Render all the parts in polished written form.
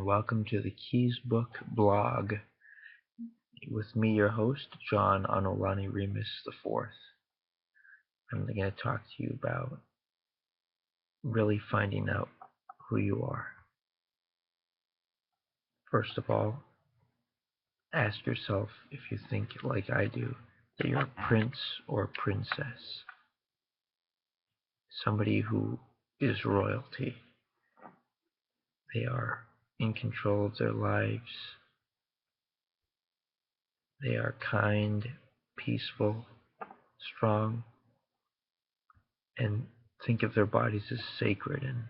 welcome to the Keys Book blog with me, your host, John Anolani Remus IV. I'm going to talk to you about really finding out who you are. First of all, ask yourself if you think, like I do, that you're a prince or a princess. Somebody who is royalty. They are in control of their lives. They are kind, peaceful, strong, and think of their bodies as sacred, and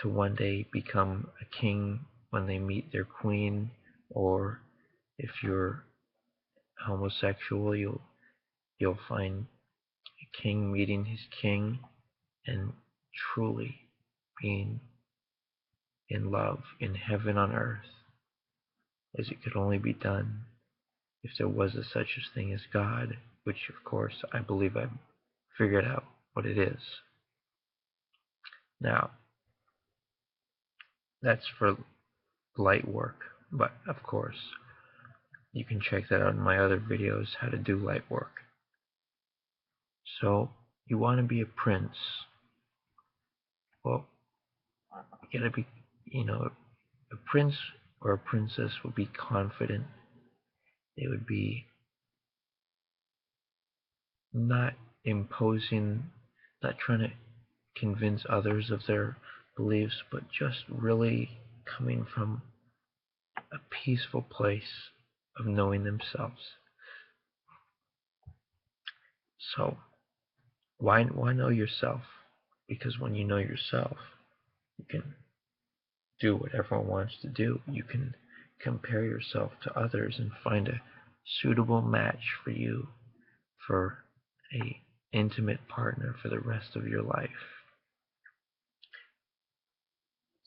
to one day become a king when they meet their queen, or if you're homosexual, you'll find a king meeting his king and truly being in love in heaven on earth, as it could only be done if there was such a thing as God, which of course I believe I've figured out what it is. Now, that's for light work, but of course you can check that out in my other videos, how to do light work. So you want to be a prince. Well, you gotta be, a prince or a princess would be confident. They would be not imposing, not trying to convince others of their beliefs, but just really coming from a peaceful place of knowing themselves. So why know yourself? Because when you know yourself, you can do what everyone wants to do. You can compare yourself to others and find a suitable match for you, for a intimate partner for the rest of your life.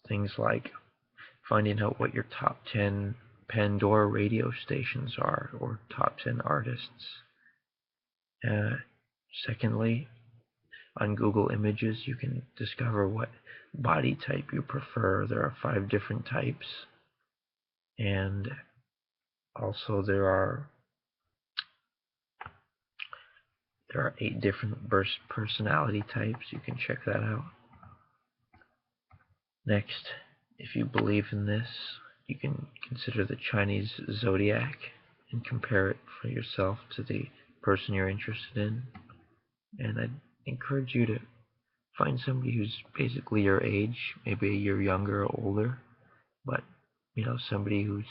Things like finding out what your top 10 Pandora radio stations are, or top 10 artists. Secondly, on Google Images, you can discover what body type you prefer. There are 5 different types. And also there are 8 different personality types. You can check that out. Next, if you believe in this, you can consider the Chinese zodiac and compare it for yourself to the person you're interested in. And I'd encourage you to find somebody who's basically your age, maybe a year younger or older, but somebody who's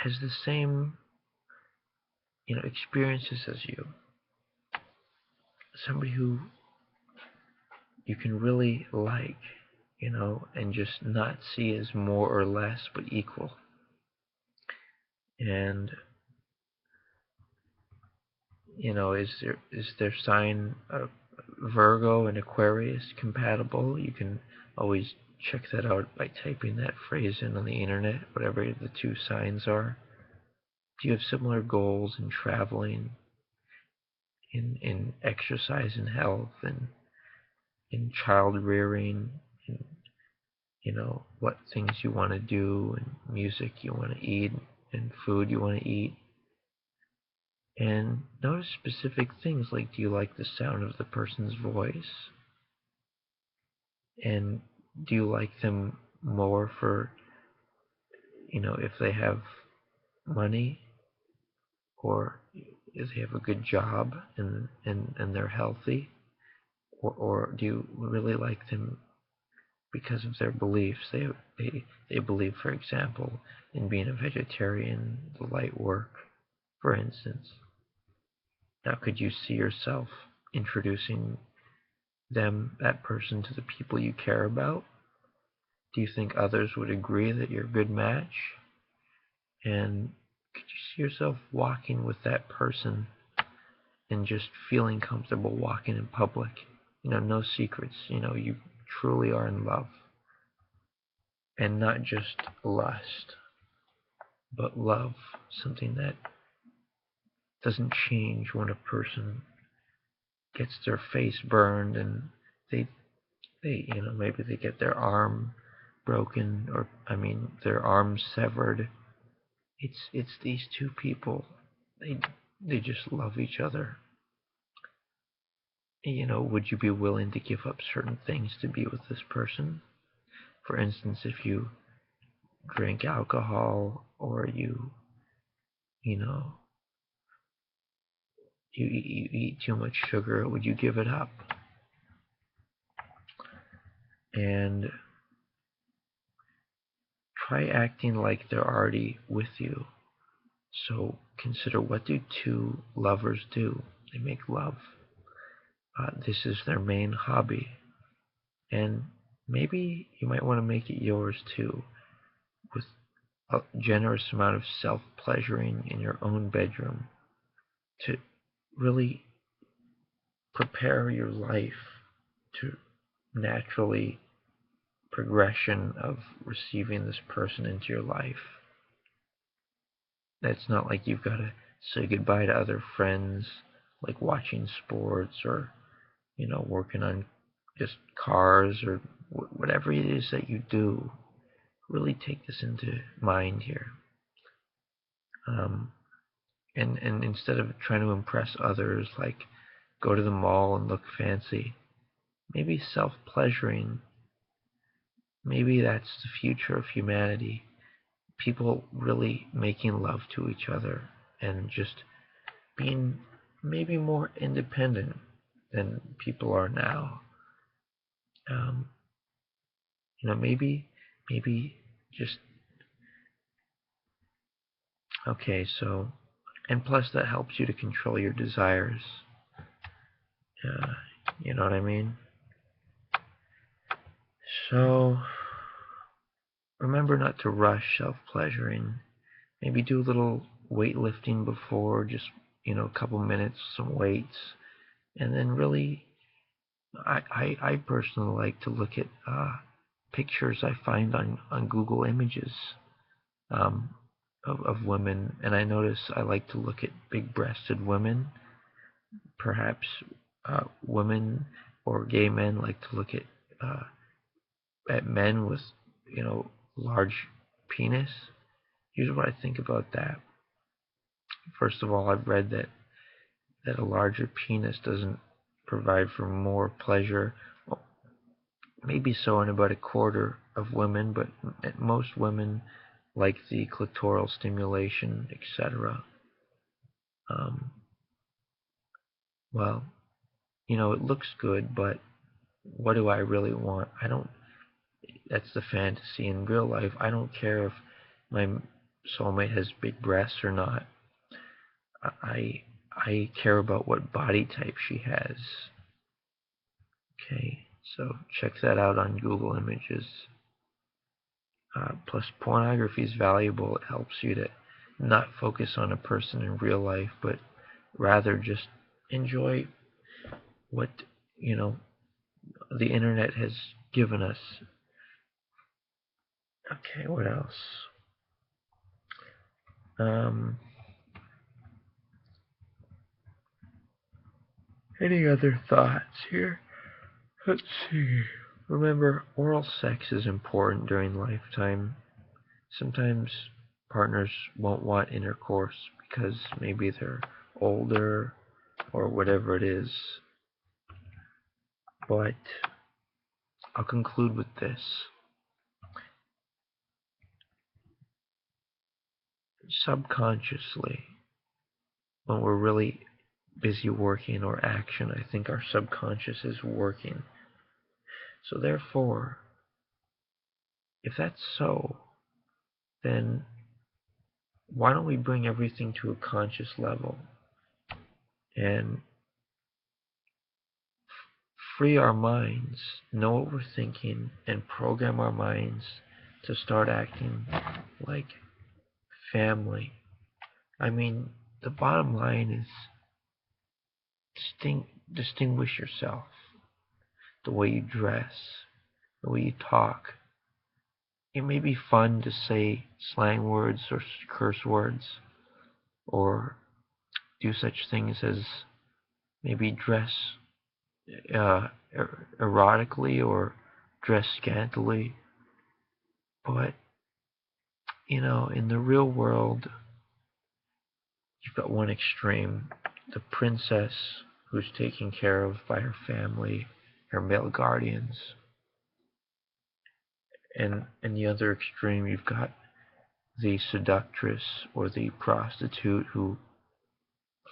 has the same experiences as you. Somebody who you can really like, and just not see as more or less, but equal. And is their sign Virgo and Aquarius compatible? You can always check that out by typing that phrase in on the internet, whatever the 2 signs are. Do you have similar goals in traveling, in exercise and health, and in child rearing, and what things you want to do, and music you want to eat, and food you want to eat? And notice specific things like, do you like the sound of the person's voice? And do you like them more for, if they have money, or if they have a good job and they're healthy? Or do you really like them because of their beliefs? They believe, for example, in being a vegetarian, the light work, for instance. Now, could you see yourself introducing that person to the people you care about? Do you think others would agree that you're a good match? And could you see yourself walking with that person and just feeling comfortable walking in public? No secrets. You truly are in love. And not just lust, but love, something that doesn't change when a person gets their face burned and they maybe they get their arm broken, or their arm severed. It's these two people. They just love each other. Would you be willing to give up certain things to be with this person? For instance, if you drink alcohol, or you know you eat too much sugar, would you give it up? And try acting like they're already with you. So consider, what do two lovers do? They make love. This is their main hobby. And maybe you might want to make it yours too, with a generous amount of self-pleasuring in your own bedroom, to really prepare your life to naturally progression of receiving this person into your life. It's not like you've got to say goodbye to other friends, like watching sports, or working on just cars, or whatever it is that you do. Really take this into mind here. And instead of trying to impress others, like go to the mall and look fancy, maybe self-pleasuring, maybe that's the future of humanity. People really making love to each other, and just being maybe more independent than people are now. Um, maybe just okay. So, and plus that helps you to control your desires. Uh, you know what I mean? So remember not to rush self-pleasuring. Maybe do a little weightlifting before, just a couple minutes, some weights, and then really, I personally like to look at pictures I find on Google Images, um, of women, and I notice I like to look at big-breasted women. Perhaps women or gay men like to look at men with large penis. Here's what I think about that. First of all, I've read that a larger penis doesn't provide for more pleasure. Well, maybe so in about a quarter of women, but most women like the clitoral stimulation, etc. Um, well, it looks good, but what do I really want? I don't. That's the fantasy. In real life, I don't care if my soulmate has big breasts or not. I care about what body type she has. Okay, so check that out on Google Images. Plus, pornography is valuable. It helps you to not focus on a person in real life, but rather just enjoy what the internet has given us. Okay, what else? Any other thoughts here? Let's see. Remember, oral sex is important during lifetime. Sometimes partners won't want intercourse because maybe they're older or whatever it is. But I'll conclude with this. Subconsciously, when we're really busy working or action, I think our subconscious is working. So therefore, if that's so, then why don't we bring everything to a conscious level and free our minds, know what we're thinking, and program our minds to start acting like family. The bottom line is distinguish yourself. The way you dress, the way you talk. It may be fun to say slang words or curse words, or do such things as maybe dress erotically, or dress scantily. But, in the real world, you've got one extreme, the princess who's taken care of by her family, her male guardians. And in the other extreme, you've got the seductress or the prostitute who,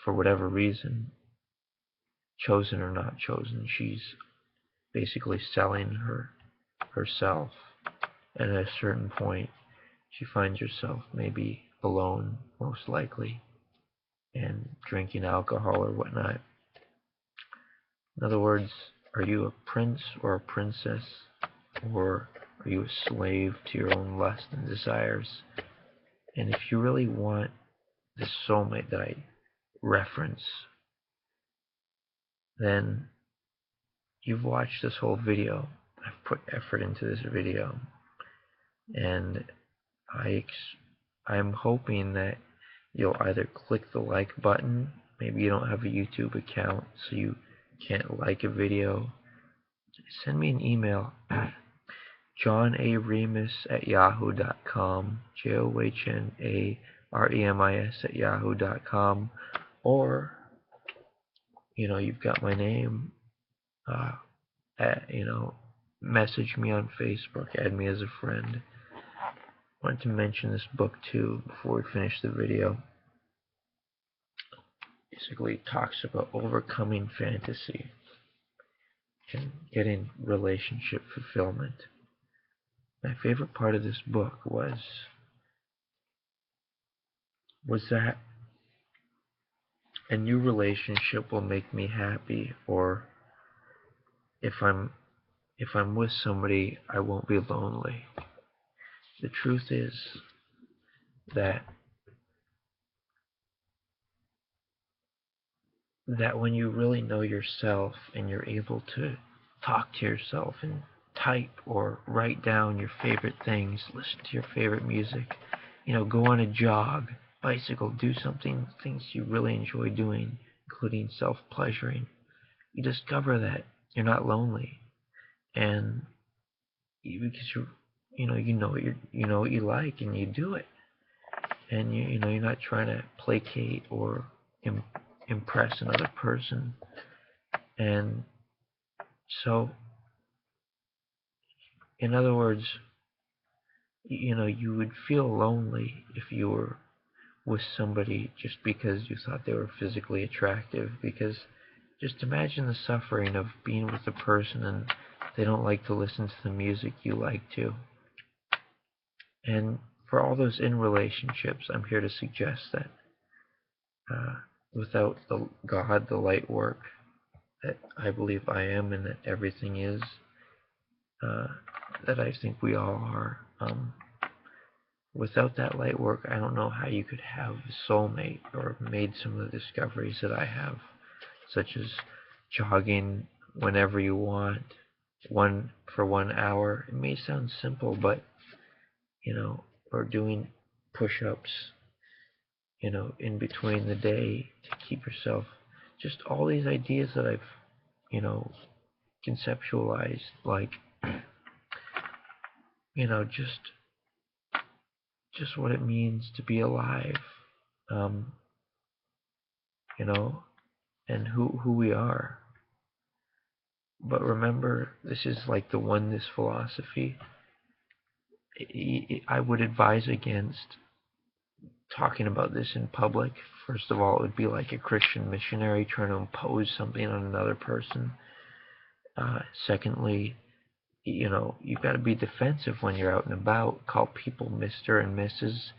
for whatever reason, chosen or not chosen, she's basically selling herself. And at a certain point, she finds herself maybe alone, most likely, and drinking alcohol or whatnot. In other words, are you a prince or a princess, or are you a slave to your own lust and desires? And if you really want the soulmate that I reference, then you've watched this whole video. I've put effort into this video, and I'm hoping that you'll either click the like button. Maybe you don't have a YouTube account, so you can't like a video. Send me an email, johnaremis@yahoo.com, johnaremis@yahoo.com, or, you've got my name, message me on Facebook, add me as a friend. I wanted to mention this book too before we finish the video. Basically, it talks about overcoming fantasy and getting relationship fulfillment. My favorite part of this book was that a new relationship will make me happy, or if I'm with somebody, I won't be lonely. The truth is that when you really know yourself and you're able to talk to yourself and type or write down your favorite things, listen to your favorite music, go on a jog, bicycle, do things you really enjoy doing, including self-pleasuring, you discover that you're not lonely. And because you know what you like, and you do it, and you're not trying to placate or impress another person. And so, in other words, you would feel lonely if you were with somebody just because you thought they were physically attractive. Because just imagine the suffering of being with a person and they don't like to listen to the music you like to. And for all those in relationships, I'm here to suggest that without the God, the light work that I believe I am and that everything is, that I think we all are, without that light work, I don't know how you could have a soulmate or made some of the discoveries that I have, such as jogging whenever you want, for 1 hour. It may sound simple, but or doing push-ups, in between the day to keep yourself. Just all these ideas that I've, conceptualized, like, just what it means to be alive, and who we are. But remember, this is like the oneness philosophy. I would advise against talking about this in public. First of all, it would be like a Christian missionary trying to impose something on another person. Secondly, you've got to be defensive when you're out and about. Call people Mr. and Mrs.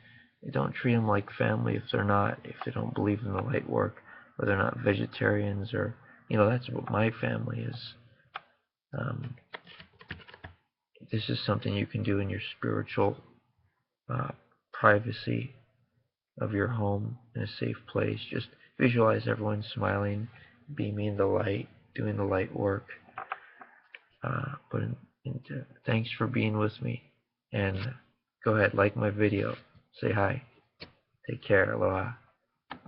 Don't treat them like family if they don't believe in the light work, or they're not vegetarians, or, that's what my family is. This is something you can do in your spiritual privacy of your home, in a safe place. Just visualize everyone smiling, beaming the light, doing the light work. Thanks for being with me, and go ahead, like my video, say hi, take care, aloha.